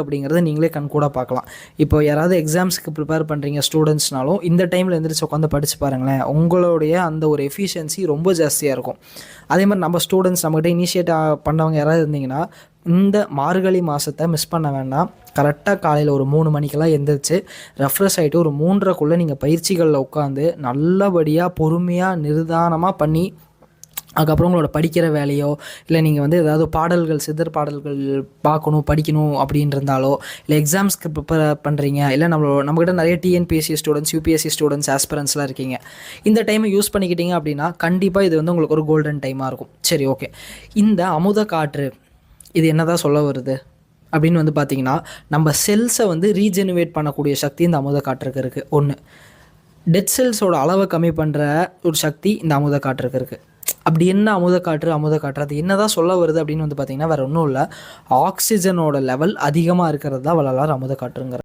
அப்படிங்கிறத நீங்களே கண்கூட பார்க்கலாம். இப்போ யாராவது எக்ஸாம்ஸ்க்கு ப்ரிப்பேர் பண்ணுறீங்க ஸ்டூடெண்ட்ஸ்னாலும் இந்த டைமில் எழுந்திரிச்சு உட்காந்து படித்து பாருங்களேன், உங்களுடைய அந்த ஒரு எஃபிஷியன்சி ரொம்ப ஜாஸ்தியாக இருக்கும். அதே மாதிரி நம்ம ஸ்டூடெண்ட்ஸ் நம்மகிட்ட இனிஷியேட் பண்ணவங்க யாராவது இருந்தீங்கன்னா இந்த மார்கழி மாதத்தை மிஸ் பண்ண வேண்டாம். கரெக்டாக காலையில் ஒரு 3 மணிக்கெல்லாம் எந்திரிச்சு ரெஃப்ரெஷ் ஆகிட்டு ஒரு 3:30க்குள்ளே நீங்கள் பயிற்சிகளில் உட்காந்து நல்லபடியாக பொறுமையாக நிதானமாக பண்ணி அதுக்கப்புறம் உங்களோட படிக்கிற வேலையோ இல்லை நீங்கள் வந்து ஏதாவது பாடல்கள் சித்தர் பாடல்கள் பார்க்கணும் படிக்கணும் அப்படின்னு இருந்தாலோ இல்லை எக்ஸாம்ஸ்க்கு ப்ரிப்பேர் பண்ணுறீங்க இல்லை நம்மக்கிட்ட நிறைய டிஎன்பிஎஸ்சி ஸ்டூடெண்ட்ஸ் யூபிஎஸ்சி ஸ்டூடெண்ட்ஸ் ஆஸ்பிரன்ஸ்லாம் இருக்கீங்க. இந்த டைமை யூஸ் பண்ணிக்கிட்டீங்க அப்படின்னா கண்டிப்பாக இது வந்து உங்களுக்கு ஒரு கோல்டன் டைமாக இருக்கும். சரி, ஓகே. இந்த அமுத காற்று இது என்ன தான் சொல்ல வருது அப்படின்னு வந்து பார்த்திங்கன்னா நம்ம செல்ஸை வந்து ரீஜெனுவேட் பண்ணக்கூடிய சக்தி இந்த அமுத காற்றுக்கு இருக்குது. ஒன்று, டெட் செல்ஸோட அளவை கம்மி பண்ணுற ஒரு சக்தி இந்த அமுத காற்றுக்கு இருக்குது. அப்படி என்ன அமுத காற்று அது என்ன தான் சொல்ல வருது அப்படின்னு வந்து பார்த்திங்கன்னா வேறு ஒன்றும் இல்லை, ஆக்சிஜனோட லெவல் அதிகமாக இருக்கிறது தான் வள்ளலார் அமுத காற்றுங்கிற